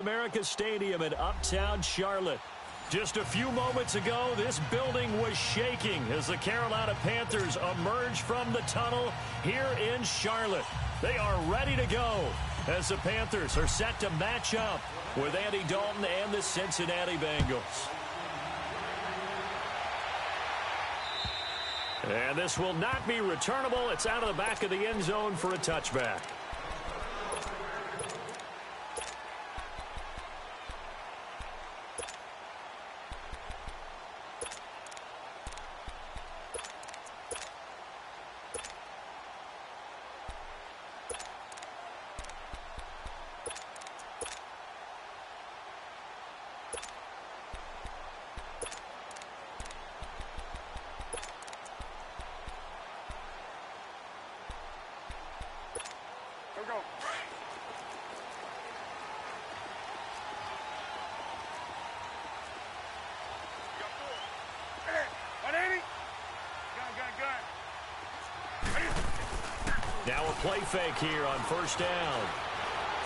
America Stadium in Uptown Charlotte. Just a few moments ago, this building was shaking as the Carolina Panthers emerged from the tunnel here in Charlotte. They are ready to go as the Panthers are set to match up with Andy Dalton and the Cincinnati Bengals. And this will not be returnable. It's out of the back of the end zone for a touchback. Now a play fake here on first down.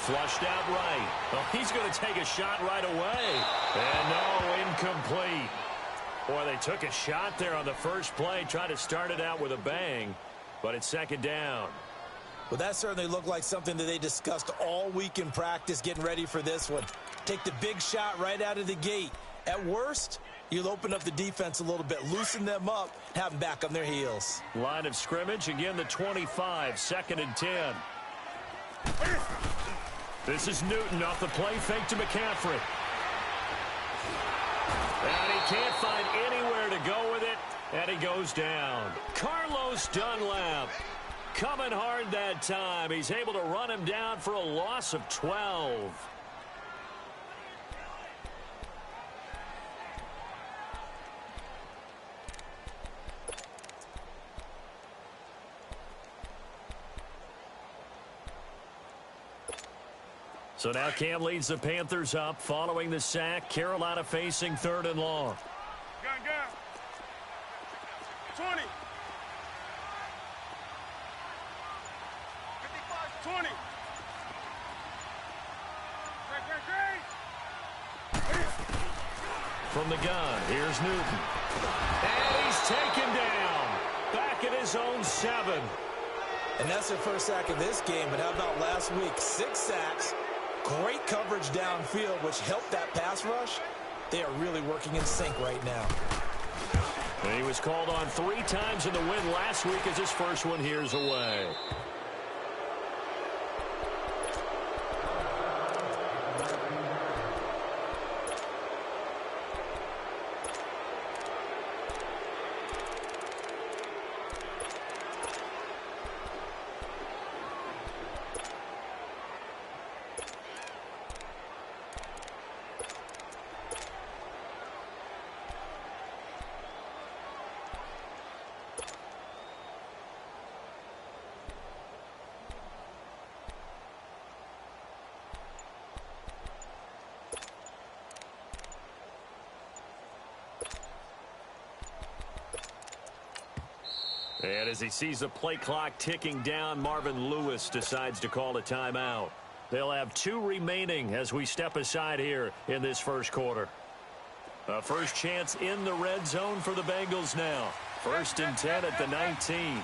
Flushed out right. Well, he's going to take a shot right away. And no, incomplete. Boy, they took a shot there on the first play, trying to start it out with a bang, but it's second down. Well, that certainly looked like something that they discussed all week in practice, getting ready for this one. Take the big shot right out of the gate. At worst, you'll open up the defense a little bit, loosen them up, have them back on their heels. Line of scrimmage, again the 25, second and 10. This is Newton off the play fake to McCaffrey. And he can't find anywhere to go with it, and he goes down. Carlos Dunlap coming hard that time. He's able to run him down for a loss of 12. So now Cam leads the Panthers up following the sack. Carolina facing third and long. Gun. 20. 55, 20. From the gun, here's Newton. And he's taken down. Back at his own 7. And that's their first sack of this game, but how about last week? 6 sacks. Great coverage downfield, which helped that pass rush. They are really working in sync right now. And he was called on 3 times in the win last week as his first one here's away. And as he sees the play clock ticking down, Marvin Lewis decides to call a timeout. They'll have 2 remaining as we step aside here in this first quarter. A first chance in the red zone for the Bengals now. First and 10 at the 19.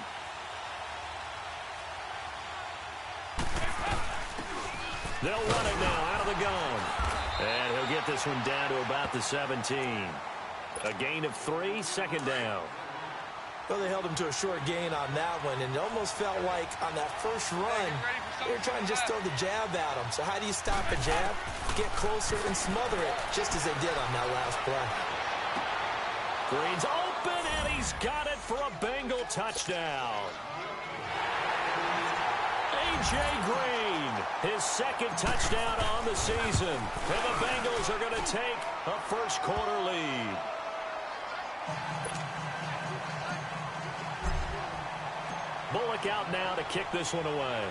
They'll run it now out of the gun. And he'll get this one down to about the 17. A gain of 3, second down. Well, they held him to a short gain on that one, and it almost felt like on that first run, they were trying to just throw the jab at him. So how do you stop a jab? Get closer and smother it, just as they did on that last play. Green's open, and he's got it for a Bengal touchdown. A.J. Green, his second touchdown on the season. And the Bengals are going to take a first quarter lead. Bullock out now to kick this one away.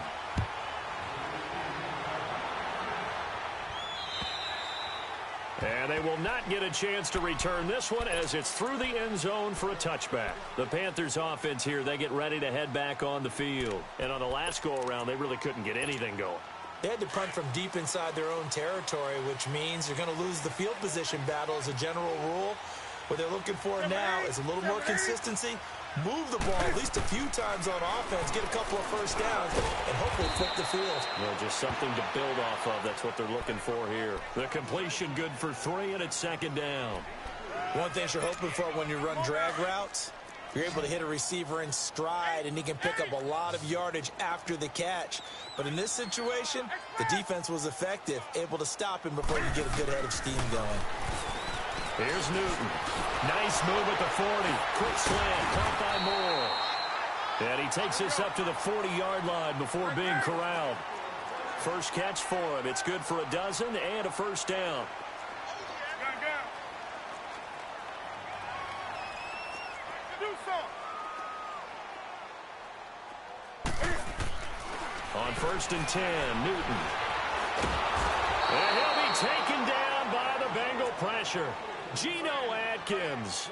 And they will not get a chance to return this one as it's through the end zone for a touchback. The Panthers offense here, they get ready to head back on the field. And on the last go-around, they really couldn't get anything going. They had to punt from deep inside their own territory, which means you're going to lose the field position battle as a general rule. What they're looking for now is a little more consistency, move the ball at least a few times on offense, get a couple of first downs, and hopefully flip the field. Well, just something to build off of. That's what they're looking for here. The completion good for 3, and it's 2nd down. One thing you're hoping for when you run drag routes, you're able to hit a receiver in stride, and he can pick up a lot of yardage after the catch. But in this situation, the defense was effective, able to stop him before you get a good head of steam going. Here's Newton. Nice move at the 40. Quick slant, caught by Moore. And he takes this up to the 40-yard line before being corralled. First catch for him. It's good for a dozen and a first down. On 1st and 10, Newton. And he'll be taken down by the Bengal pressure. Geno Atkins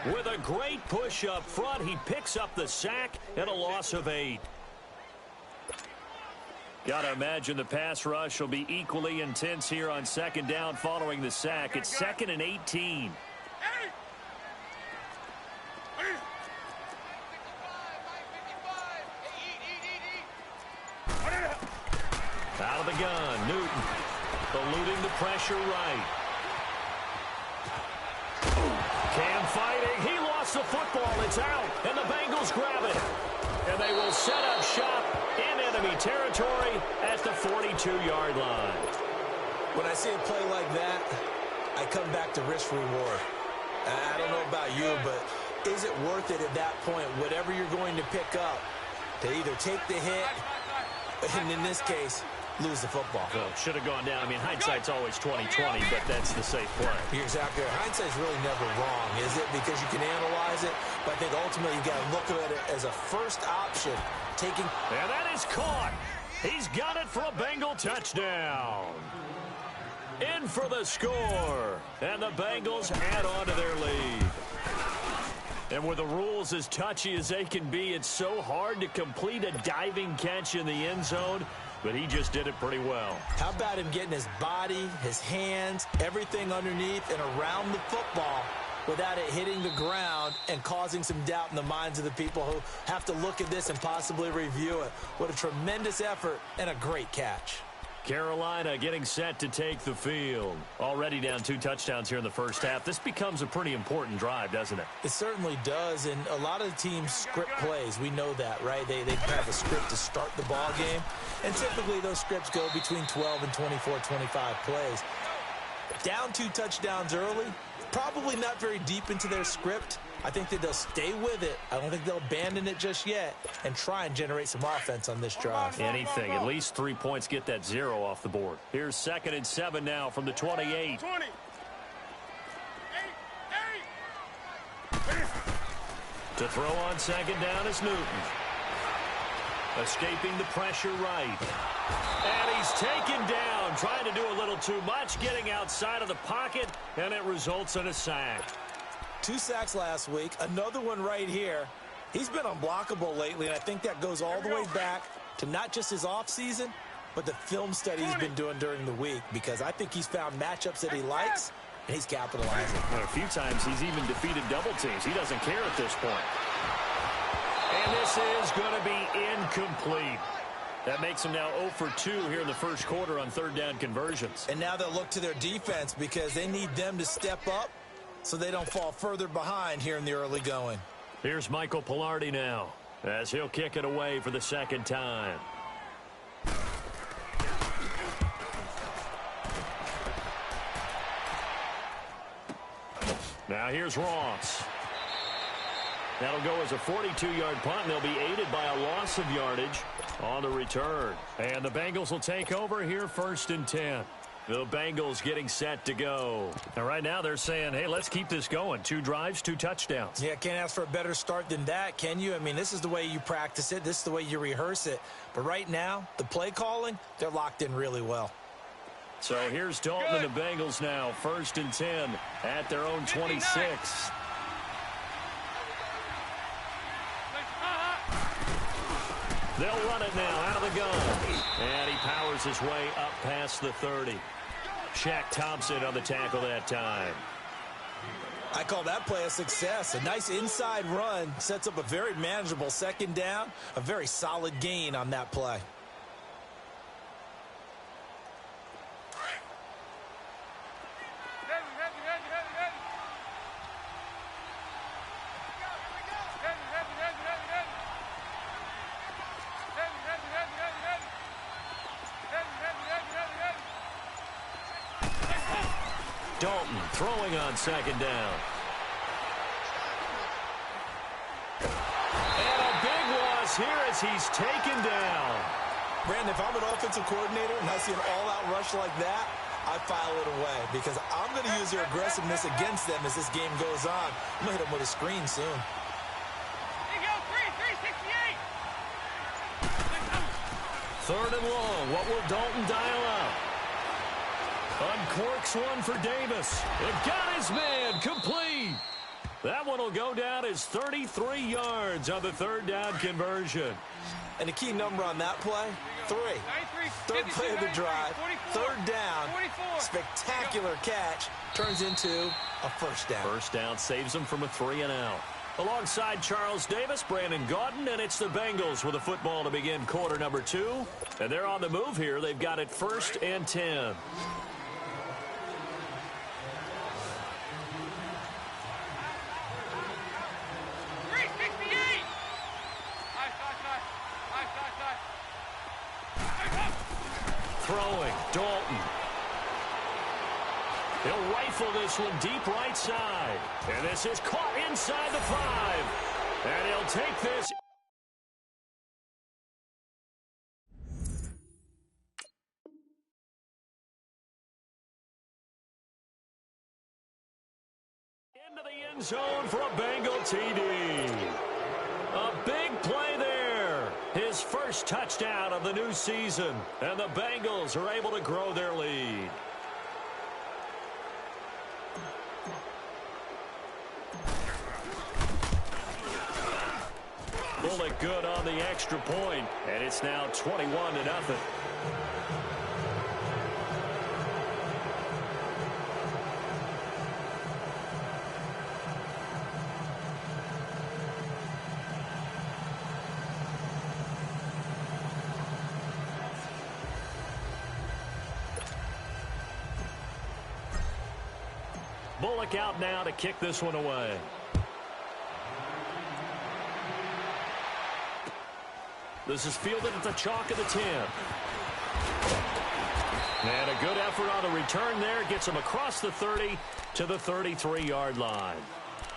with a great push up front. He picks up the sack and a loss of 8. Got to imagine the pass rush will be equally intense here on 2nd down following the sack. It's 2nd and 18. Out of the gun, Newton eluding the pressure right. Cam fighting. He lost the football. It's out, and the Bengals grab it. And they will set up shop in enemy territory at the 42-yard line. When I see a play like that, I come back to risk reward. I don't know about you, but is it worth it at that point, whatever you're going to pick up, to either take the hit, and in this case, lose the football? Well, should have gone down. I mean, hindsight's always 20/20, but that's the safe play. You're exactly right. Hindsight's really never wrong, is it? Because you can analyze it, but I think ultimately you got to look at it as a first option. And that is caught. He's got it for a Bengal touchdown. In for the score. And the Bengals add on to their lead. And with the rules as touchy as they can be, it's so hard to complete a diving catch in the end zone, but he just did it pretty well. How about him getting his body, his hands, everything underneath and around the football without it hitting the ground and causing some doubt in the minds of the people who have to look at this and possibly review it. What a tremendous effort and a great catch. Carolina getting set to take the field. Already down 2 touchdowns here in the first half. This becomes a pretty important drive, doesn't it? It certainly does, and a lot of the teams script plays. We know that, right? They have a script to start the ball game, and typically those scripts go between 12 and 24, 25 plays. Down 2 touchdowns early, probably not very deep into their script. I think that they'll stay with it. I don't think they'll abandon it just yet and try and generate some offense on this drive. Anything. At least 3 points, get that 0 off the board. Here's 2nd and 7 now from the 28. To throw on 2nd down is Newton. Escaping the pressure right. And he's taken down, trying to do a little too much, getting outside of the pocket, and it results in a sack. 2 sacks last week, another one right here. He's been unblockable lately, and I think that goes all the way back to not just his offseason, but the film study he's been doing during the week, because I think he's found matchups that he likes, and he's capitalizing. Well, a few times he's even defeated double teams. He doesn't care at this point. And this is going to be incomplete. That makes him now 0 for 2 here in the first quarter on 3rd down conversions. And now they'll look to their defense because they need them to step up so they don't fall further behind here in the early going. Here's Michael Pilardi now as he'll kick it away for the 2nd time. Now here's Ross. That'll go as a 42-yard punt, and they'll be aided by a loss of yardage on the return. And the Bengals will take over here 1st and 10. The Bengals getting set to go. And right now they're saying, hey, let's keep this going. 2 drives, 2 touchdowns. Yeah, can't ask for a better start than that, can you? I mean, this is the way you practice it. This is the way you rehearse it. But right now, the play calling, they're locked in really well. So here's Dalton and the Bengals now. 1st and 10 at their own 26. They'll run it now out of the gun. And he powers his way up past the 30. Shaq Thompson on the tackle that time. I call that play a success. A nice inside run sets up a very manageable second down. A very solid gain on that play. Dalton throwing on second down. And a big loss here as he's taken down. Brandon, if I'm an offensive coordinator and I see an all-out rush like that, I file it away because I'm going to use their aggressiveness against them as this game goes on. I'm going to hit them with a screen soon. Here you go, 368. Third and long. What will Dalton dial up? Uncorks one for Davis. It got his man complete. That one will go down as 33 yards on the third down conversion. And the key number on that play, 3. 93, Third 52, play of the 93, drive, 44, third down, 44. spectacular catch, turns into a first down. First down saves him from a 3-and-out. Alongside Charles Davis, Brandon Gaudin, and it's the Bengals with a football to begin quarter number 2. And they're on the move here. They've got it 1st and 10. Throwing, Dalton. He'll rifle this one deep right side. And this is caught inside the 5. And he'll take this. Into the end zone for a Bengal TD. A big play there. His first touchdown of the new season. And the Bengals are able to grow their lead. Bullock good on the extra point. And it's now 21-0. Bullock out now to kick this one away. This is fielded at the chalk of the 10. And a good effort on the return there. Gets him across the 30 to the 33-yard line.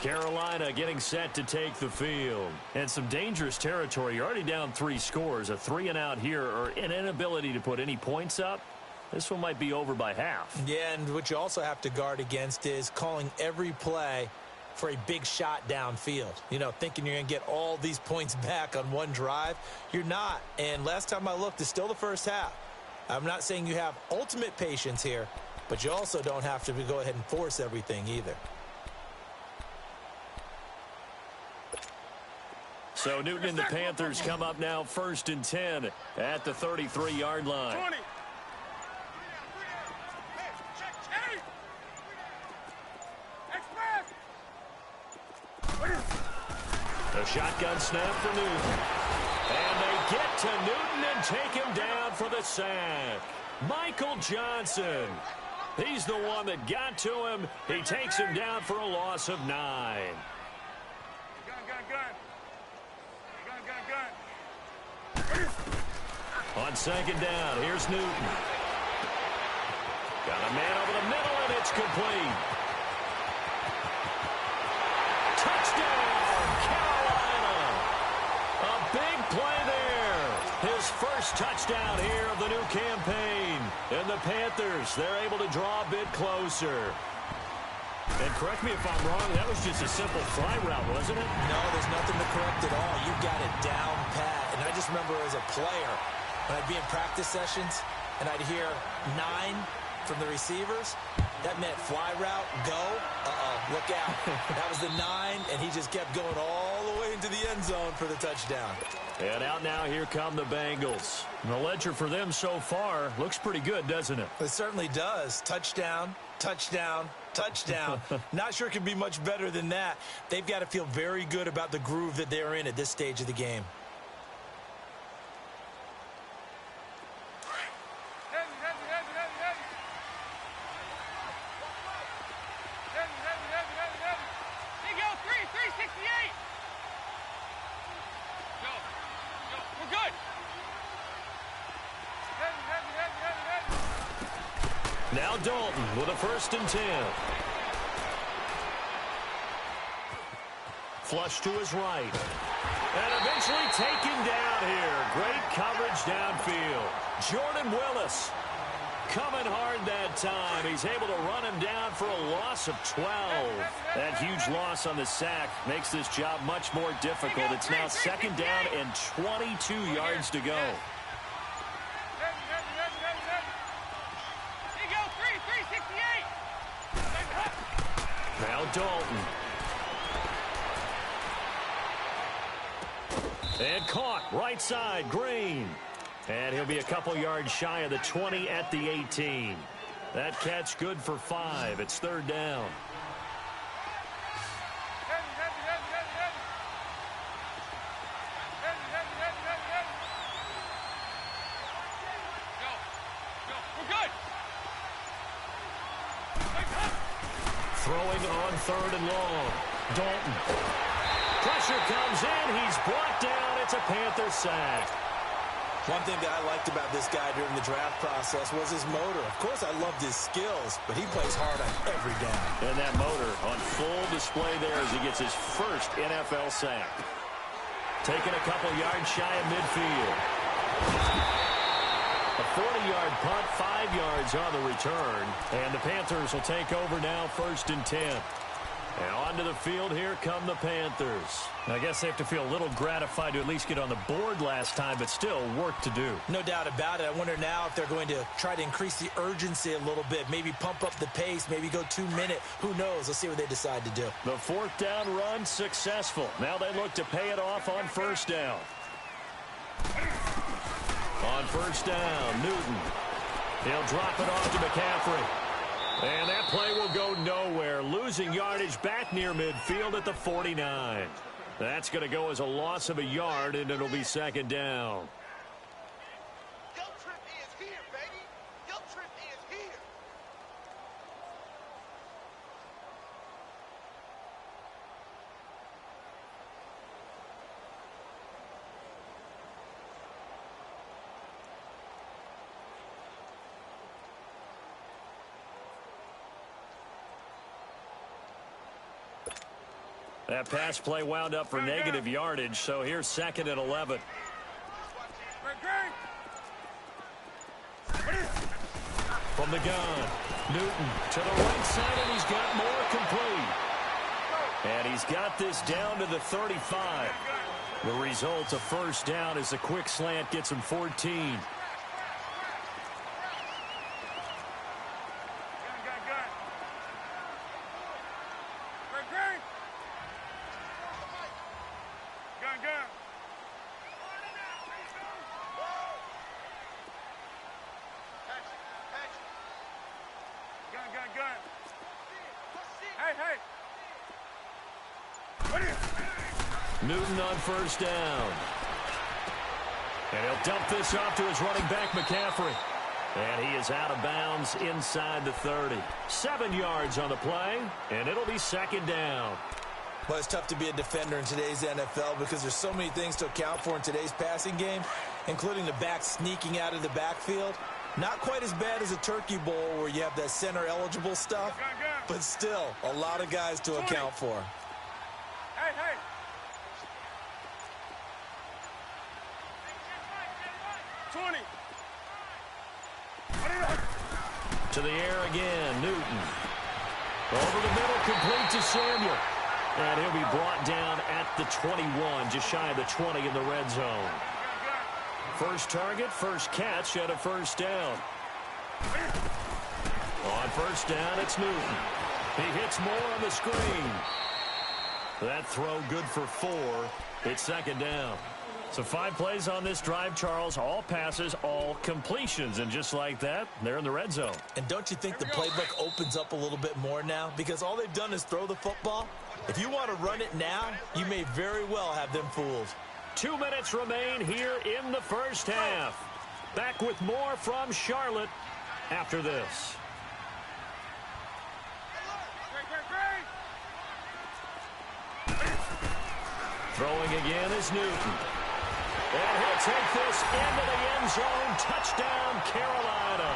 Carolina getting set to take the field. And some dangerous territory. You're already down 3 scores. A 3-and-out here or an inability to put any points up. This one might be over by half. Yeah, and what you also have to guard against is calling every play for a big shot downfield. You know, thinking you're going to get all these points back on one drive. You're not. And last time I looked, it's still the first half. I'm not saying you have ultimate patience here, but you also don't have to go ahead and force everything either. So Newton and the Panthers come up now 1st and 10 at the 33-yard line. 20. A shotgun snap for Newton. And they get to Newton and take him down for the sack. Michael Johnson. He's the one that got to him. He takes him down for a loss of 9. Gun. On second down, here's Newton. Got a man over the middle, and it's complete. Touchdown, Carolina. A big play there. His first touchdown here of the new campaign. And the Panthers, they're able to draw a bit closer. And correct me if I'm wrong, that was just a simple fly route, wasn't it? No, there's nothing to correct at all. You got it down pat. And I just remember as a player, when I'd be in practice sessions and I'd hear 9 from the receivers, that meant fly route, go. Look out. That was the 9, and he just kept going all all the way into the end zone for the touchdown. And out now, here come the Bengals. And the ledger for them so far looks pretty good, doesn't it? It certainly does. Touchdown, touchdown, touchdown. Not sure it can be much better than that. They've got to feel very good about the groove that they're in at this stage of the game. Now Dalton with a 1st and 10. Flush to his right. And eventually taken down here. Great coverage downfield. Jordan Willis coming hard that time. He's able to run him down for a loss of 12. That huge loss on the sack makes this job much more difficult. It's now 2nd down and 22 yards to go. Now Dalton. And caught right side, Green. And he'll be a couple yards shy of the 20 at the 18. That catch good for 5. It's 3rd down. Throwing on 3rd and long. Dalton. Pressure comes in. He's brought down. It's a Panther sack. One thing that I liked about this guy during the draft process was his motor. Of course, I loved his skills, but he plays hard on every down. And that motor on full display there as he gets his first NFL sack. Taking a couple yards shy of midfield. A 40-yard punt, 5 yards on the return. And the Panthers will take over now, 1st and 10. And onto the field, here come the Panthers. I guess they have to feel a little gratified to at least get on the board last time, but still work to do. No doubt about it. I wonder now if they're going to try to increase the urgency a little bit, maybe pump up the pace, maybe go 2-minute. Who knows? Let's see what they decide to do. The 4th down run successful. Now they look to pay it off on 1st down. On 1st down, Newton. He'll drop it off to McCaffrey. And that play will go nowhere. Losing yardage back near midfield at the 49. That's going to go as a loss of a yard, and it'll be 2nd down. That pass play wound up for negative yardage, so here's 2nd and 11. From the gun, Newton to the right side, and he's got more complete. And he's got this down to the 35. The result, a 1st down as a quick slant gets him 14. Newton on 1st down. And he'll dump this off to his running back, McCaffrey. And he is out of bounds inside the 30. 7 yards on the play, and it'll be 2nd down. Well, it's tough to be a defender in today's NFL because there's so many things to account for in today's passing game, including the back sneaking out of the backfield. Not quite as bad as a turkey bowl where you have that center-eligible stuff, but still a lot of guys to account for. Hey. To the air again, Newton. Over the middle, complete to Samuel. And he'll be brought down at the 21, just shy of the 20 in the red zone. First target, first catch at a 1st down. On 1st down, it's Newton. He hits more on the screen. That throw good for 4. It's second down. So 5 plays on this drive, Charles. All passes, all completions. And just like that, they're in the red zone. And don't you think the playbook opens up a little bit more now? Because all they've done is throw the football. If you want to run it now, you may very well have them fooled. 2 minutes remain here in the first half. Back with more from Charlotte after this. Throwing again is Newton. And he'll take this into the end zone. Touchdown, Carolina.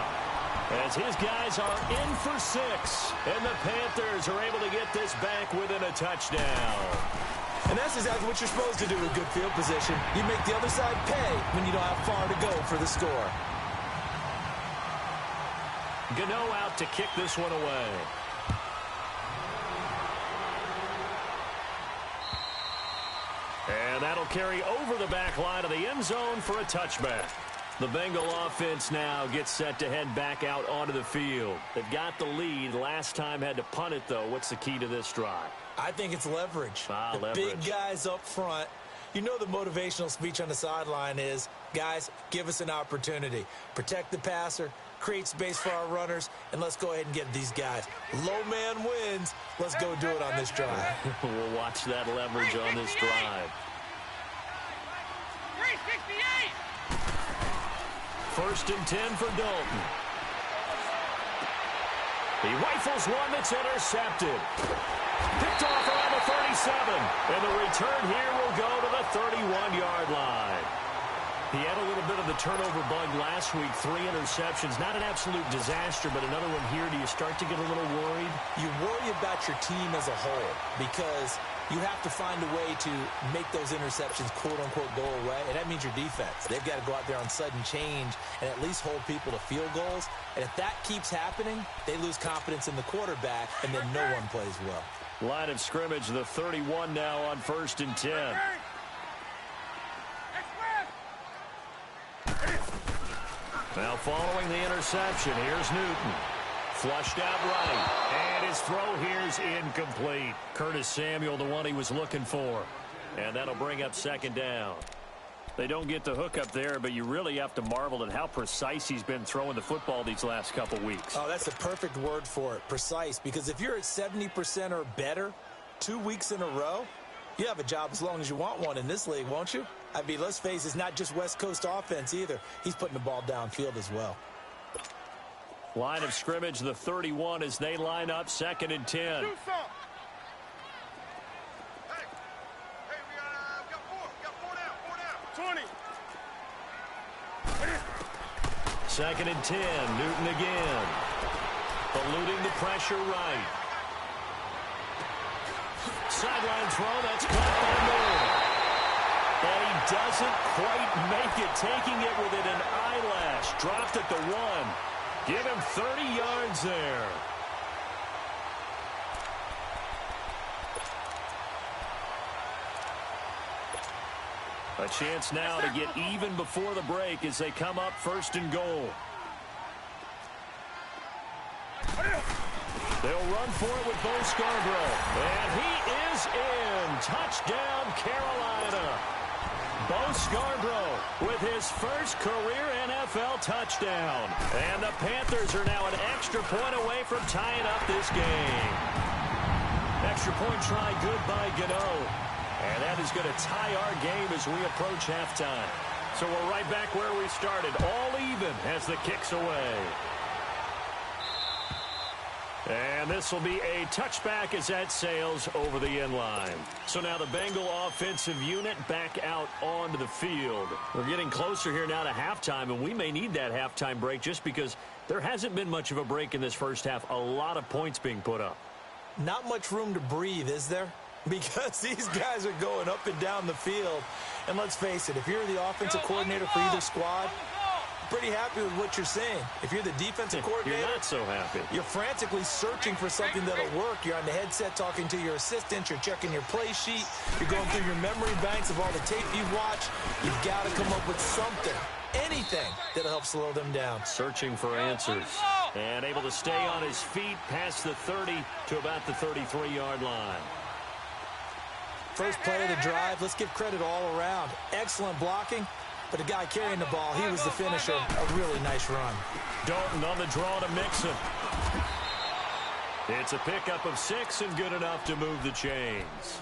As his guys are in for 6. And the Panthers are able to get this back within a touchdown. And that's exactly what you're supposed to do with good field position. You make the other side pay when you don't have far to go for the score. Gano out to kick this one away. And that'll carry over the back line of the end zone for a touchback. The Bengal offense now gets set to head back out onto the field. They've got the lead. Last time had to punt it, though. What's the key to this drive? I think it's leverage. Leverage. Big guys up front. You know the motivational speech on the sideline is, guys, give us an opportunity. Protect the passer, create space for our runners, and let's go ahead and get these guys. Low man wins. Let's go do it on this drive. We'll watch that leverage on this drive. 368. First and 10 for Dalton. He rifles one that's intercepted. Picked off around the 37. And the return here will go to the 31-yard line. He had a little bit of the turnover bug last week. 3 interceptions. Not an absolute disaster, but another one here. Do you start to get a little worried? You worry about your team as a whole because you have to find a way to make those interceptions, quote-unquote, go away. And that means your defense. They've got to go out there on sudden change and at least hold people to field goals. And if that keeps happening, they lose confidence in the quarterback, and then no one plays well. Line of scrimmage, the 31 now on first and 10. Now following the interception, here's Newton. Flushed out right. And his throw here's incomplete. Curtis Samuel, the one he was looking for. And that'll bring up second down. They don't get the hook up there, but you really have to marvel at how precise he's been throwing the football these last couple weeks. Oh, that's a perfect word for it, precise. Because if you're at 70% or better 2 weeks in a row, you have a job as long as you want one in this league, won't you? I mean, let's face it, it's not just West Coast offense either. He's putting the ball downfield as well. Line of scrimmage, the 31 as they line up, second and 10. Do some. Second and 10, Newton again. Eluding the pressure right. Sideline throw, that's caught by Moore. And he doesn't quite make it, taking it within an eyelash. Dropped at the 1. Give him 30 yards there. A chance now to get even before the break as they come up first and goal. They'll run for it with Bo Scarborough. And he is in. Touchdown, Carolina. Bo Scarborough with his first career NFL touchdown. And the Panthers are now an extra point away from tying up this game. Extra point try good by Gano. And that is going to tie our game as we approach halftime. So we're right back where we started, all even as the kick's away. And this will be a touchback as that sails over the end line. So now the Bengal offensive unit back out onto the field. We're getting closer here now to halftime, and we may need that halftime break just because there hasn't been much of a break in this first half. A lot of points being put up. Not much room to breathe, is there? Because these guys are going up and down the field. And let's face it, if you're the offensive coordinator for either squad, pretty happy with what you're seeing. If you're the defensive coordinator, you're not so happy. You're frantically searching for something that'll work. You're on the headset talking to your assistant. You're checking your play sheet. You're going through your memory banks of all the tape you've watched. You've got to come up with something, anything that'll help slow them down. Searching for answers. And able to stay on his feet past the 30 to about the 33-yard line. First play of the drive, let's give credit all around. Excellent blocking, but the guy carrying the ball, he was the finisher. A really nice run. Dalton on the draw to Mixon. It's a pickup of 6 and good enough to move the chains.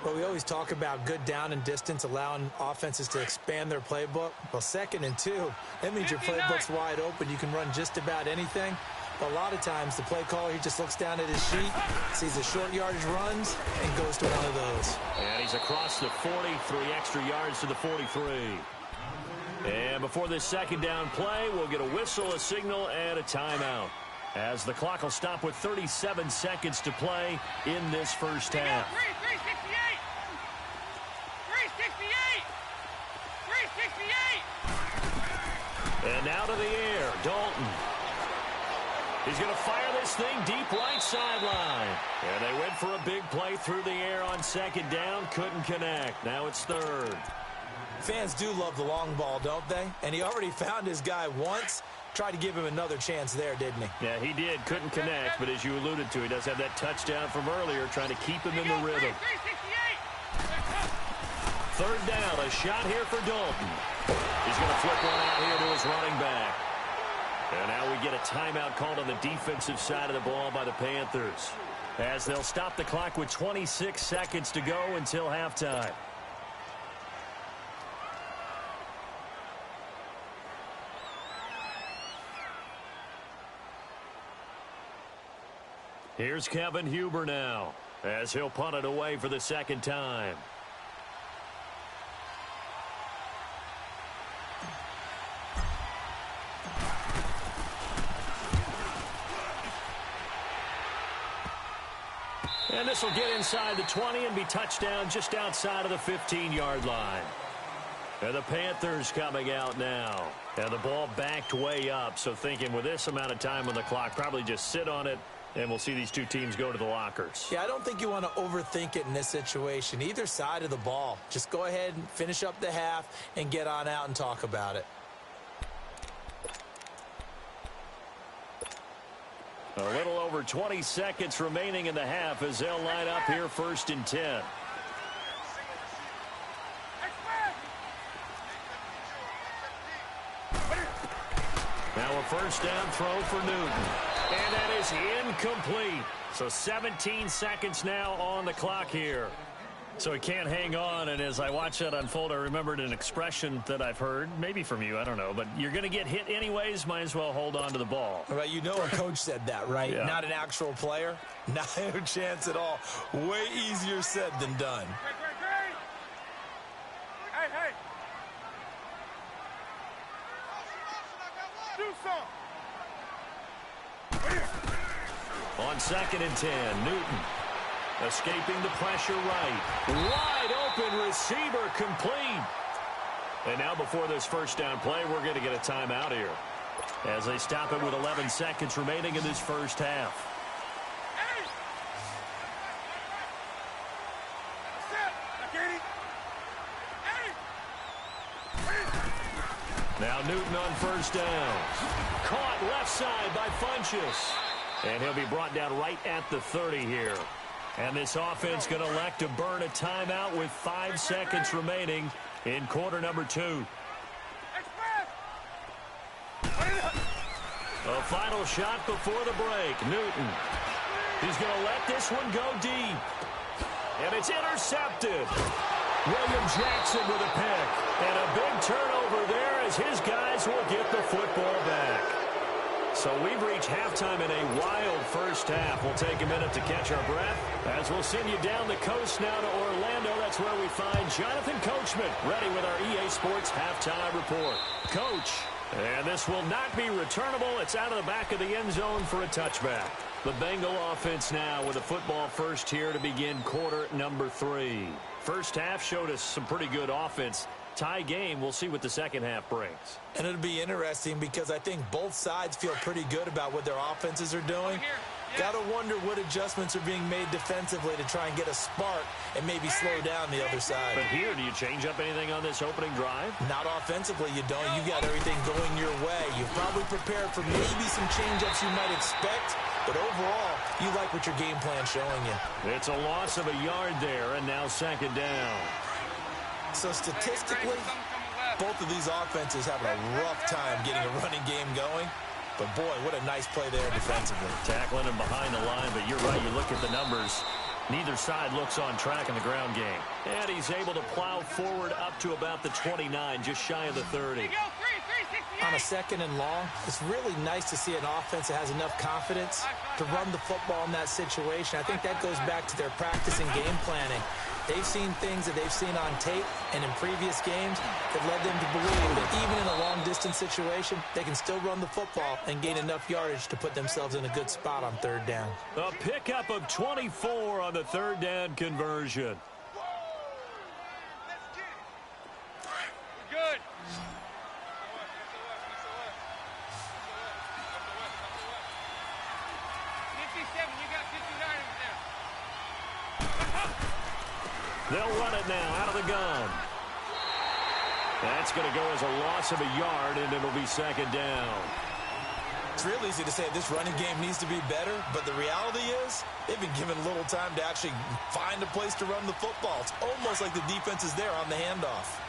Well, we always talk about good down and distance, allowing offenses to expand their playbook. Well, 2nd and 2, that means your playbook's wide open. You can run just about anything. But a lot of times, the play caller, he just looks down at his sheet, sees the short yardage runs, and goes to one of those. And he's across the 40, 3 extra yards to the 43. And before this second down play, we'll get a whistle, a signal, and a timeout, as the clock will stop with 37 seconds to play in this first half. 368! 368! 368! And now to the air, Dalton. He's going to fire this thing deep right sideline. And they went for a big play through the air on second down. Couldn't connect. Now it's third. Fans do love the long ball, don't they? And he already found his guy once. Tried to give him another chance there, didn't he? Yeah, he did. Couldn't connect, but as you alluded to, he does have that touchdown from earlier, trying to keep him in the rhythm. 368! Third down, a shot here for Dalton. He's going to flip one out here to his running back. And now we get a timeout called on the defensive side of the ball by the Panthers, as they'll stop the clock with 26 seconds to go until halftime. Here's Kevin Huber now, as he'll punt it away for the second time. And this will get inside the 20 and be touchdown just outside of the 15-yard line. And the Panthers coming out now. And the ball backed way up, so thinking with this amount of time on the clock, probably just sit on it, and we'll see these two teams go to the lockers. Yeah, I don't think you want to overthink it in this situation. Either side of the ball. Just go ahead and finish up the half and get on out and talk about it. A little over 20 seconds remaining in the half as they'll line up here 1st and 10. Now a first down throw for Newton. And that is incomplete. So 17 seconds now on the clock here. So he can't hang on, and as I watch that unfold, I remembered an expression that I've heard, maybe from you, I don't know, but you're going to get hit anyways, might as well hold on to the ball. Right, you know a coach said that, right? Yeah. Not an actual player. Not a chance at all. Way easier said than done. Hey! Do something! On 2nd and 10, Newton. Escaping the pressure right. Wide open receiver complete. And now before this first down play, we're going to get a timeout here, as they stop it with 11 seconds remaining in this first half. Now Newton on first down. Caught left side by Funchess. And he'll be brought down right at the 30 here. And this offense going to elect to burn a timeout with 5 seconds remaining in quarter number 2. A final shot before the break. Newton. He's going to let this one go deep. And it's intercepted. William Jackson with a pick. And a big turnover there as his guys will get the football back. So we've reached halftime in a wild first half. We'll take a minute to catch our breath as we'll send you down the coast now to Orlando. That's where we find Jonathan Coachman ready with our EA Sports halftime report. Coach, and this will not be returnable. It's out of the back of the end zone for a touchback. The Bengal offense now with a football first here to begin quarter number 3. First half showed us some pretty good offense. Tie game. We'll see what the second half brings. And it'll be interesting because I think both sides feel pretty good about what their offenses are doing. Got to wonder what adjustments are being made defensively to try and get a spark and maybe slow down the other side. But here, do you change up anything on this opening drive? Not offensively, you don't. You got everything going your way. You've probably prepared for maybe some change-ups you might expect, but overall, You like what your game plan's showing you. It's a loss of a yard there, and now second down. So statistically, both of these offenses having a rough time getting a running game going. But, boy, what a nice play there defensively. Tackling him behind the line, but you're right. You look at the numbers. Neither side looks on track in the ground game. And he's able to plow forward up to about the 29, just shy of the 30. On a second and long, it's really nice to see an offense that has enough confidence to run the football in that situation. I think that goes back to their practice and game planning. They've seen things that they've seen on tape and in previous games that led them to believe that even in a long-distance situation, they can still run the football and gain enough yardage to put themselves in a good spot on third down. A pickup of 24 on the third down conversion. Good. They'll run it now out of the gun. That's going to go as a loss of a yard, and it'll be second down. It's real easy to say this running game needs to be better, but the reality is they've been given little time to actually find a place to run the football. It's almost like the defense is there on the handoff.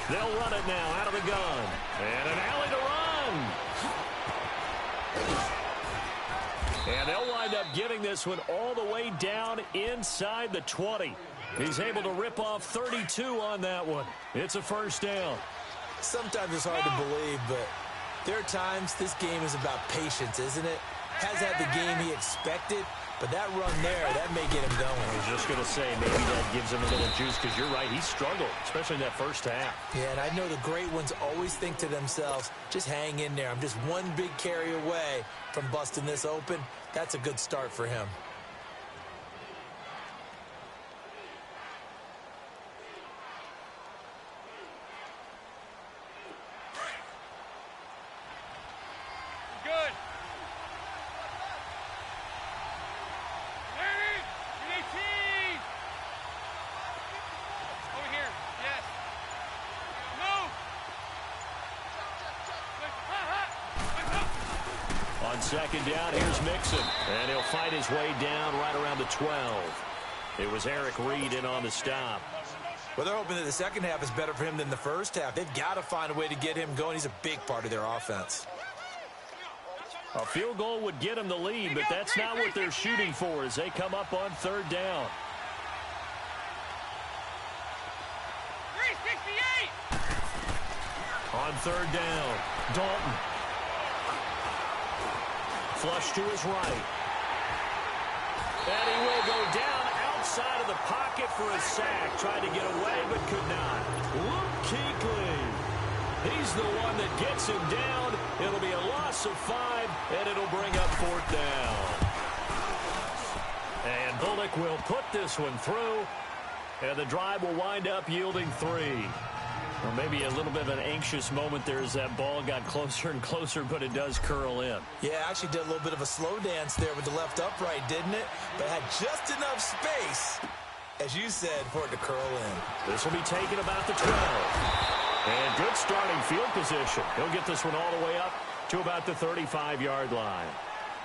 They'll run it now out of the gun. And an alley to run. And they'll wind up getting this one all the way down inside the 20. He's able to rip off 32 on that one. It's a first down. Sometimes it's hard to believe, but there are times this game is about patience, isn't it? Has had the game he expected, but that run there, that may get him going. I was just going to say, maybe that gives him a little juice, because you're right, he struggled, especially in that first half. Yeah, and I know the great ones always think to themselves, just hang in there. I'm just one big carry away from busting this open. That's a good start for him. Second down, here's Mixon. And he'll fight his way down right around the 12. It was Eric Reed in on the stop. Well, they're hoping that the second half is better for him than the first half. They've got to find a way to get him going. He's a big part of their offense. A field goal would get him the lead, but that's not what they're shooting for as they come up on third down. 368! On third down, Dalton. Flush to his right. And he will go down outside of the pocket for a sack. Tried to get away, but could not. Luke Kuechly. He's the one that gets him down. It'll be a loss of 5, and it'll bring up fourth down. And Bullock will put this one through, and the drive will wind up yielding 3. Well, maybe a little bit of an anxious moment there as that ball got closer and closer, but it does curl in. Yeah, actually did a little bit of a slow dance there with the left upright, didn't it? But had just enough space, as you said, for it to curl in. This will be taken about the 12. And good starting field position. He'll get this one all the way up to about the 35-yard line.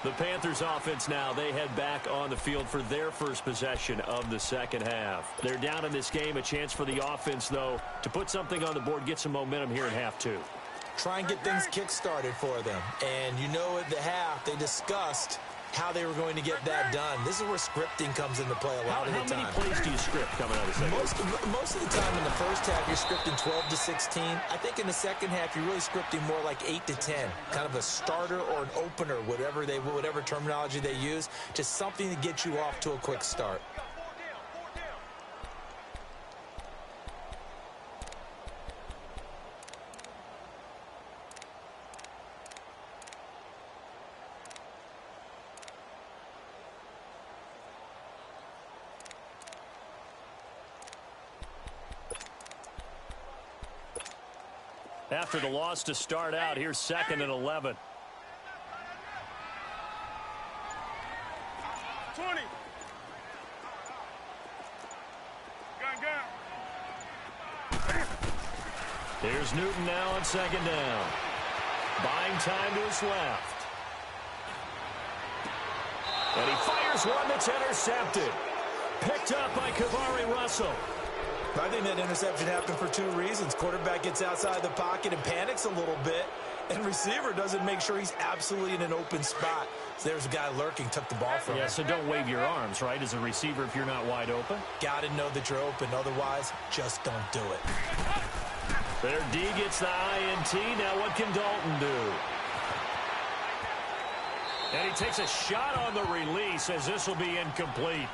The Panthers offense now, they head back on the field for their first possession of the second half. They're down in this game. A chance for the offense, though, to put something on the board, get some momentum here in half 2. Try and get things kick-started for them. And you know at the half, they discussed how they were going to get that done. This is where scripting comes into play a lot of the time. How many plays do you script coming out of the second half? Most of the time in the first half, you're scripting 12 to 16. I think in the second half, you're really scripting more like 8 to 10. Kind of a starter or an opener, whatever terminology they use. Just something to get you off to a quick start. After the loss to start out, here's second and 11. 20. Here's Newton now on second down. Buying time to his left. And he fires one that's intercepted. Picked up by Kavari Russell. I think that interception happened for two reasons. Quarterback gets outside the pocket and panics a little bit, and receiver doesn't make sure he's absolutely in an open spot. So there's a guy lurking, took the ball from him. Yeah, so don't wave your arms, right, as a receiver if you're not wide open. Got to know that you're open. Otherwise, just don't do it. Their D gets the INT. Now what can Dalton do? And he takes a shot on the release as this will be incomplete.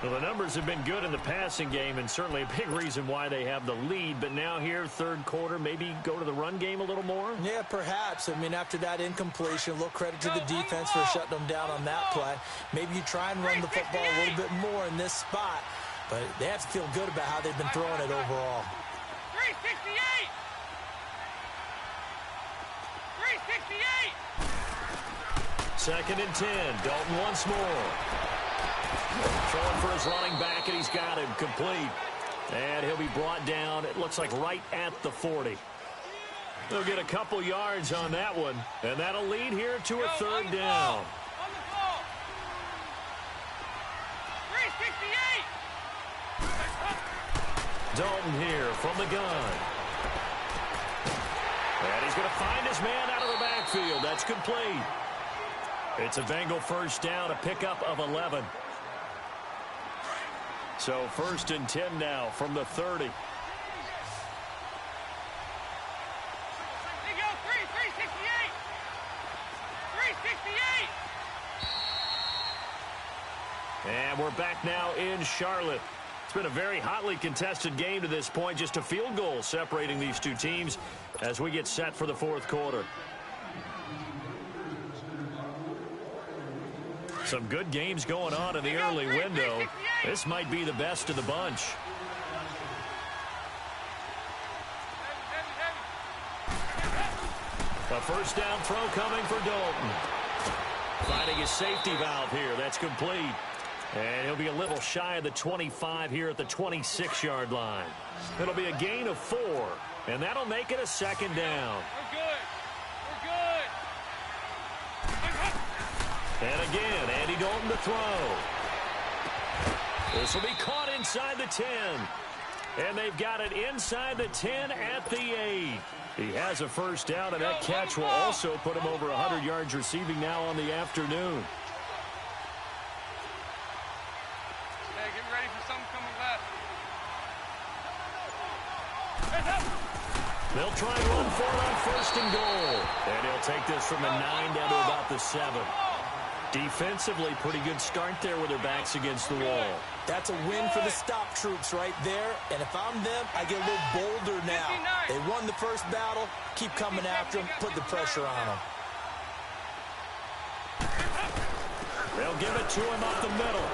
Well, the numbers have been good in the passing game and certainly a big reason why they have the lead. But now here, third quarter, maybe go to the run game a little more? Yeah, perhaps. I mean, after that incompletion, a little credit to the defense for shutting them down on that play. Maybe you try and run the football a little bit more in this spot. But they have to feel good about how they've been throwing it overall. 368! 368! Second and 10. Dalton once more. Throwing for his running back, and he's got him complete. And he'll be brought down, it looks like right at the 40. They'll get a couple yards on that one, and that'll lead here to a third down. On the ball! 368! Dalton here from the gun. And he's going to find his man out of the backfield. That's complete. It's a Bengal first down, a pickup of 11. So first and 10 now from the 30. There you go, 368! 368! And we're back now in Charlotte. It's been a very hotly contested game to this point. Just a field goal separating these two teams as we get set for the fourth quarter. Some good games going on in the early window. This might be the best of the bunch. A first down throw coming for Dalton. Finding his safety valve here. That's complete. And he'll be a little shy of the 25 here at the 26-yard line. It'll be a gain of 4, and that'll make it a second down. We're good. We're good. And again, Andy Dalton to throw. This will be caught inside the 10. And they've got it inside the 10 at the 8. He has a first down, and that catch will also put him over 100 yards receiving now on the afternoon. Hey, get ready for something coming back. They'll try and run for it on first and goal. And he'll take this from the 9 down to about the 7. Defensively, pretty good start there with their backs against the wall. That's a win for the stop troops right there. And if I'm them, I get a little bolder now. They won the first battle. Keep coming after them. Put the pressure on them. They'll give it to him up the middle.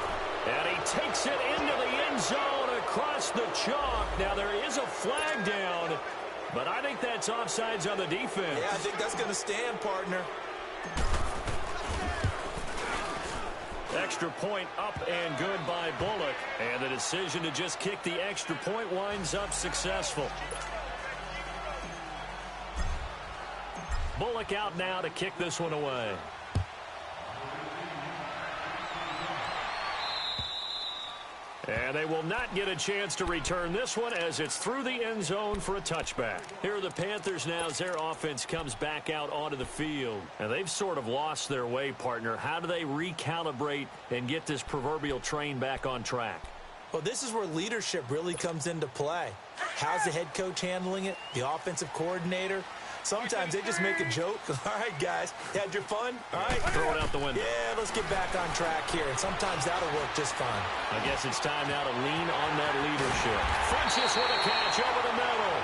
And he takes it into the end zone across the chalk. Now, there is a flag down, but I think that's offsides on the defense. Yeah, I think that's going to stand, partner. Extra point up and good by Bullock. And the decision to just kick the extra point winds up successful. Bullock out now to kick this one away. And they will not get a chance to return this one as it's through the end zone for a touchback. Here are the Panthers now as their offense comes back out onto the field. And they've sort of lost their way, partner. How do they recalibrate and get this proverbial train back on track? Well, this is where leadership really comes into play. How's the head coach handling it? The offensive coordinator? Sometimes they just make a joke. All right, guys, you had your fun? All right. Throw it out the window. Yeah, let's get back on track here. And sometimes that'll work just fine. I guess it's time now to lean on that leadership. Funches with a catch over the middle.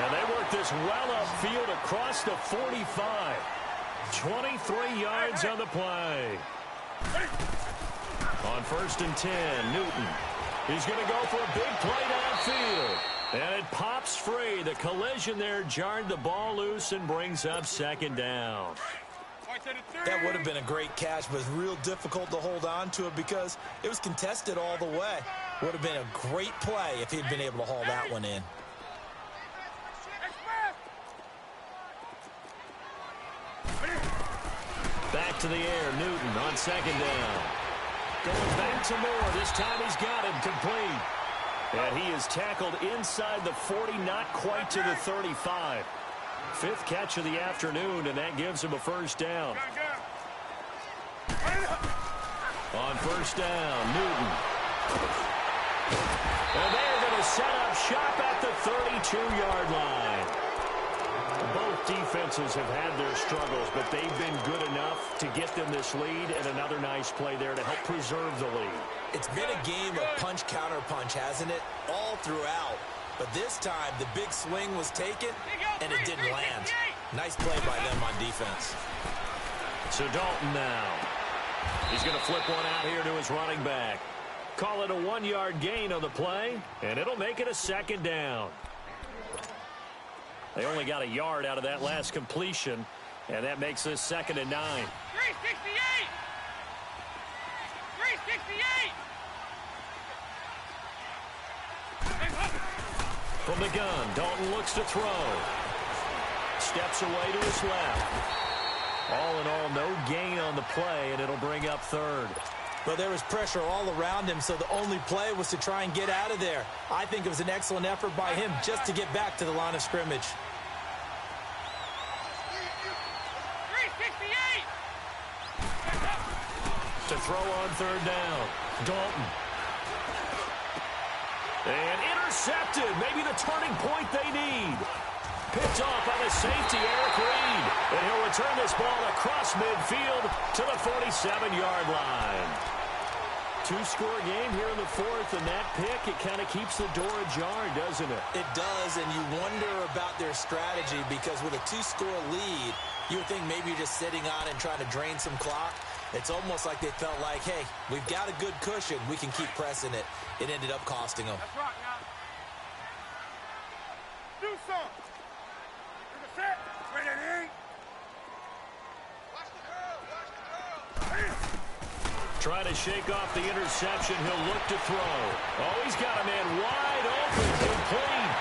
And they work this well upfield across the 45. 23 yards on the play. On first and 10, Newton. He's going to go for a big play downfield. And it pops free. The collision there jarred the ball loose and brings up second down. That would have been a great catch, but it's real difficult to hold on to it because it was contested all the way. Would have been a great play if he'd been able to haul that one in. to the air. Newton on second down. Going back to Moore. This time he's got him complete. And he is tackled inside the 40, not quite to the 35. Fifth catch of the afternoon, and that gives him a first down. On first down, Newton. And they're going to set up shop at the 32-yard line. Both defenses have had their struggles, but they've been good enough to get them this lead, and another nice play there to help preserve the lead. It's been a game of punch-counter-punch, hasn't it? All throughout. But this time, the big swing was taken, and it didn't land. Nice play by them on defense. So Dalton now. He's going to flip one out here to his running back. Call it a 1-yard gain on the play, and it'll make it a second down. They only got a yard out of that last completion, and that makes this 2nd and 9. 368! 368! From the gun, Dalton looks to throw. Steps away to his left. All in all, no gain on the play, and it'll bring up 3rd. Well, there was pressure all around him, so the only play was to try and get out of there. I think it was an excellent effort by him just to get back to the line of scrimmage. 368! To throw on 3rd down. Dalton. And intercepted. Maybe the turning point they need. Picked off by the safety, Eric Reed. And he'll return this ball across midfield to the 47-yard line. 2-score game here in the 4th, and that pick, it kind of keeps the door ajar, doesn't it? It does, and you wonder about their strategy because with a 2-score lead, you would think maybe you're just sitting on and trying to drain some clock. It's almost like they felt like, hey, we've got a good cushion. We can keep pressing it. It ended up costing them. That's right now. Do something. To the set. Ready to eat. Watch the girl. Watch the girl. Trying to shake off the interception. He'll look to throw. Oh, he's got a man wide open. Complete.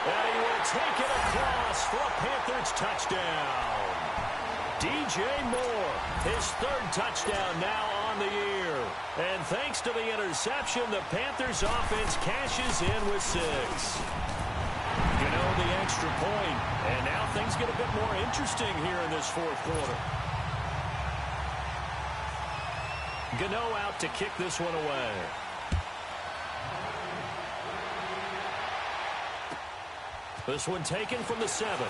And he will take it across for a Panthers touchdown. DJ Moore, his 3rd touchdown now on the year. And thanks to the interception, the Panthers offense cashes in with 6. You know, the extra point. And now things get a bit more interesting here in this 4th quarter. Gano out to kick this one away. This one taken from the 7.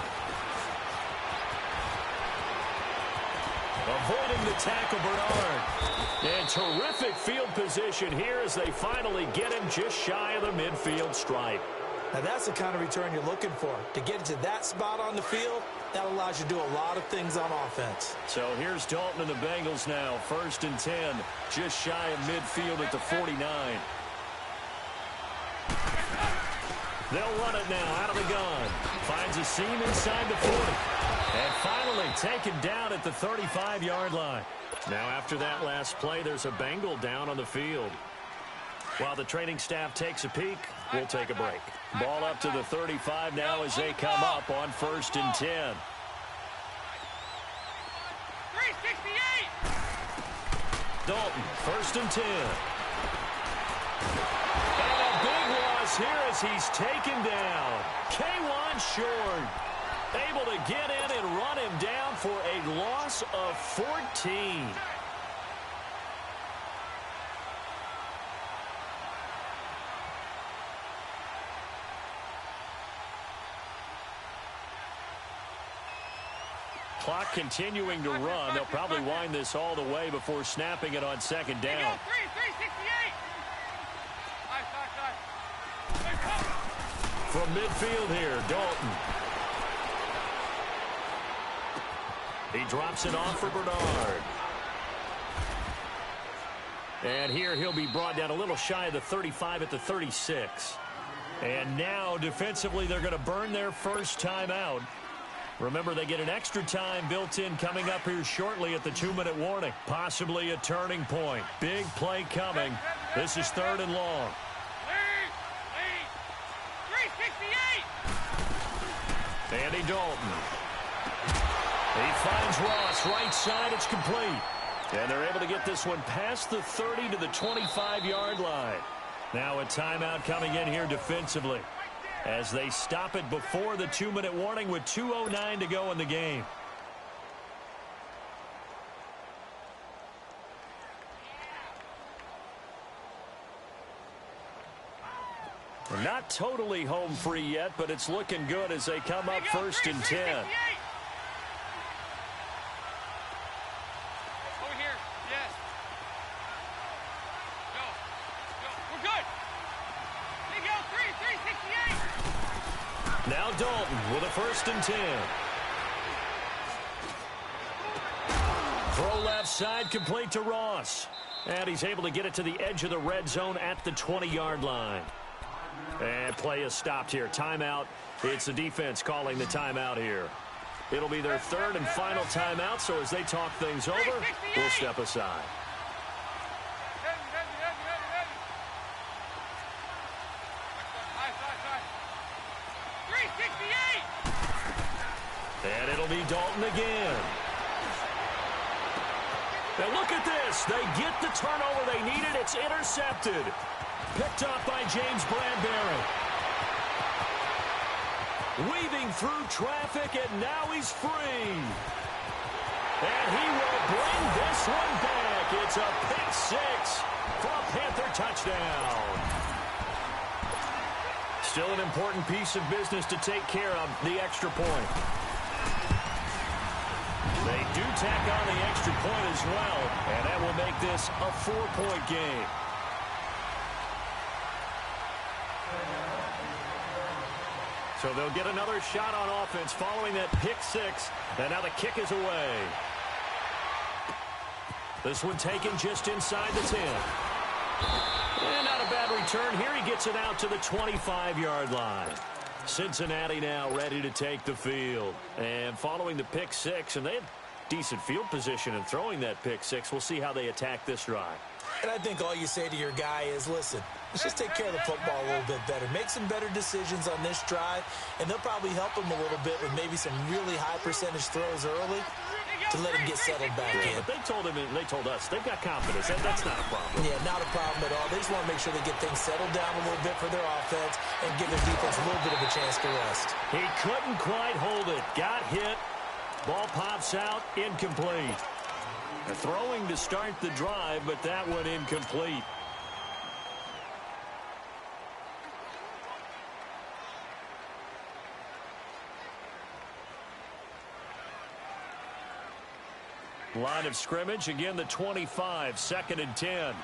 Avoiding the tackle, Bernard. And terrific field position here as they finally get him just shy of the midfield stripe. Now, that's the kind of return you're looking for. To get to that spot on the field, that allows you to do a lot of things on offense. So here's Dalton and the Bengals now. 1st and 10, just shy of midfield at the 49. They'll run it now out of the gun. Finds a seam inside the 40. And finally taken down at the 35-yard line. Now after that last play, there's a Bengal down on the field. While the training staff takes a peek, we'll take a break. Ball up to the 35 now as they come up on 1st and 10. 368! Dalton, 1st and 10. And a big loss here as he's taken down. K1 short. Able to get in and run him down for a loss of 14. Clock continuing to run. They'll probably wind this all the way before snapping it on 2nd down. 368! From midfield here, Dalton. He drops it off for Bernard. And here he'll be brought down a little shy of the 35 at the 36. And now defensively they're going to burn their first timeout. Remember, they get an extra time built in coming up here shortly at the 2-minute warning. Possibly a turning point. Big play coming. This is 3rd and long. Lead! 368! Andy Dalton. He finds Ross, right side, it's complete. And they're able to get this one past the 30 to the 25-yard line. Now a timeout coming in here defensively as they stop it before the 2-minute warning with 2:09 to go in the game. Not totally home free yet, but it's looking good as they come up 1st and 10. Over here, yes. Go. We're good. Big L 368. Now Dalton with a 1st and 10. Throw left side, complete to Ross. And he's able to get it to the edge of the red zone at the 20-yard line. And play is stopped here. Timeout. It's the defense calling the timeout here. It'll be their 3rd and final timeout, so as they talk things over, we'll step aside. And it'll be Dalton again. Now look at this. They get the turnover they needed. It's intercepted. Picked up by James Bradbury. Weaving through traffic, and now he's free. And he will bring this one back. It's a pick 6 for a Panther touchdown. Still an important piece of business to take care of, the extra point. They do tack on the extra point as well, and that will make this a 4-point game. So they'll get another shot on offense following that pick 6, and now the kick is away. This one taken just inside the 10. And not a bad return here. He gets it out to the 25-yard line. Cincinnati now ready to take the field. And following the pick 6, and they had decent field position in throwing that pick 6. We'll see how they attack this drive. And I think all you say to your guy is, listen, let's just take care of the football a little bit better. Make some better decisions on this drive, and they'll probably help him a little bit with maybe some really high percentage throws early to let him get settled back in. But they told us they've got confidence. That's not a problem. Yeah, not a problem at all. They just want to make sure they get things settled down a little bit for their offense and give their defense a little bit of a chance to rest. He couldn't quite hold it. Got hit. Ball pops out. Incomplete. A throwing to start the drive, but that one incomplete. Line of scrimmage, again the 25, 2nd and 10.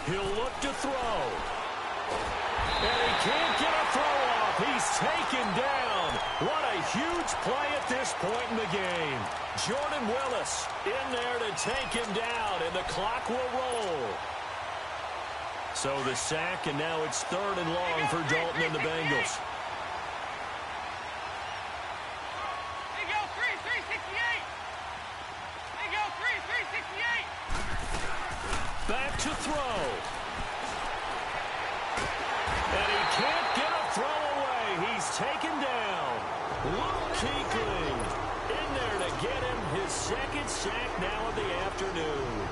He'll look to throw. And he can't get a throw off. He's taken down. What a huge play at this point in the game. Jordan Willis in there to take him down, and the clock will roll. So the sack, and now it's 3rd and long for Dalton and the Bengals. Big L 368. Big L 368. Back to throw. And he can't get a throw away. He's taken down. Luke Kuechly in there to get him his 2nd sack now of the afternoon.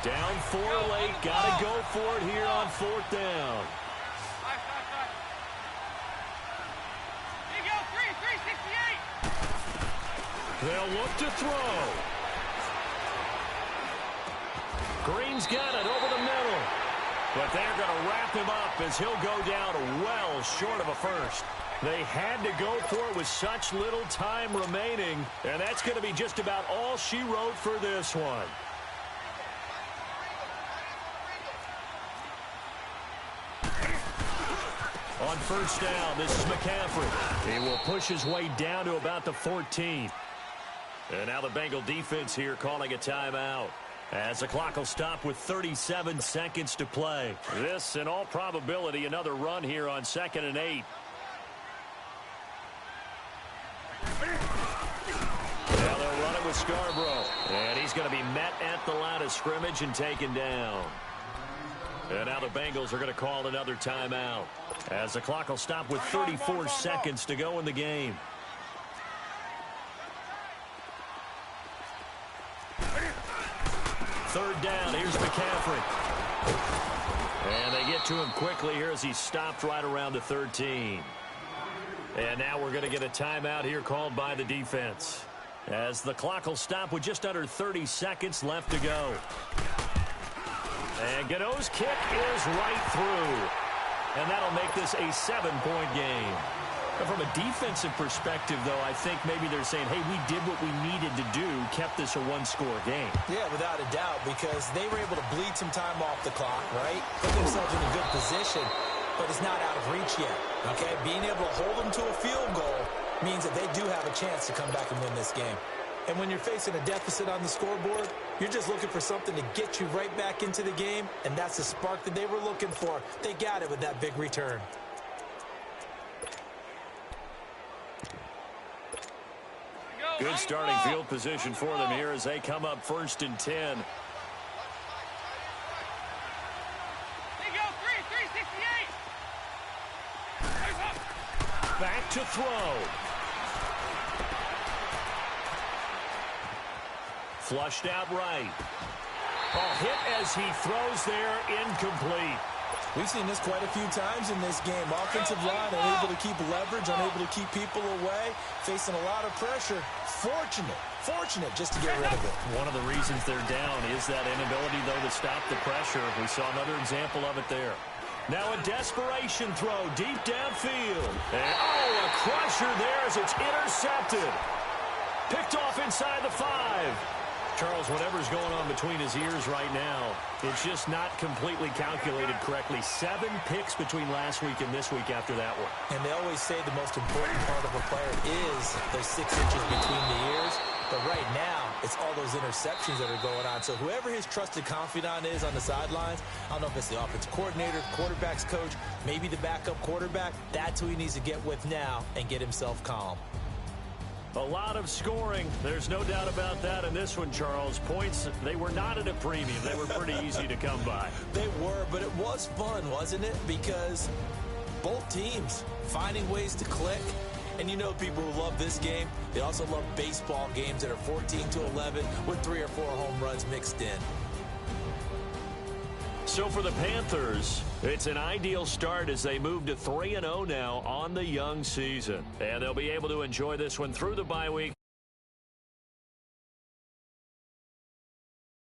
Down 4 late. Got to go for it here on 4th down. Big L 368. They'll look to throw. Green's got it over the middle. But they're going to wrap him up as he'll go down well short of a first. They had to go for it with such little time remaining, and that's going to be just about all she wrote for this one. On 1st down, this is McCaffrey. He will push his way down to about the 14. And now the Bengal defense here calling a timeout, as the clock will stop with 37 seconds to play. This, in all probability, another run here on 2nd and 8. Now they'll run it with Scarborough. And he's going to be met at the line of scrimmage and taken down. And now the Bengals are going to call another timeout, as the clock will stop with 34 seconds to go in the game. Third down, here's McCaffrey. And they get to him quickly here as he's stopped right around the 13. And now we're going to get a timeout here called by the defense, as the clock will stop with just under 30 seconds left to go. And Gano's kick is right through. And that'll make this a 7-point game. But from a defensive perspective, though, I think maybe they're saying, hey, we did what we needed to do, kept this a one-score game. Yeah, without a doubt, because they were able to bleed some time off the clock, right? Put themselves in a good position, but it's not out of reach yet, okay? Being able to hold them to a field goal means that they do have a chance to come back and win this game. And when you're facing a deficit on the scoreboard, you're just looking for something to get you right back into the game, and that's the spark that they were looking for. They got it with that big return. Good starting field position for them here as they come up 1st and 10. Back to throw. Flushed out right. Ball hit as he throws there, incomplete. We've seen this quite a few times in this game. Offensive line unable to keep leverage, unable to keep people away, facing a lot of pressure. Fortunate just to get rid of it. One of the reasons they're down is that inability, though, to stop the pressure. We saw another example of it there. Now a desperation throw deep downfield. And, a crusher there as it's intercepted. Picked off inside the 5. Charles, whatever's going on between his ears right now, it's just not completely calculated correctly. 7 picks between last week and this week after that one. And they always say the most important part of a player is those 6 inches between the ears. But right now, it's all those interceptions that are going on. So whoever his trusted confidant is on the sidelines, I don't know if it's the offensive coordinator, quarterback's coach, maybe the backup quarterback, that's who he needs to get with now and get himself calm. A lot of scoring. There's no doubt about that in this one, Charles. Points, they were not at a premium. They were pretty easy to come by. They were, but it was fun, wasn't it? Because both teams finding ways to click. And you know people who love this game, they also love baseball games that are 14-11 with 3 or 4 home runs mixed in. So for the Panthers, it's an ideal start as they move to 3-0 now on the young season. And they'll be able to enjoy this one through the bye week.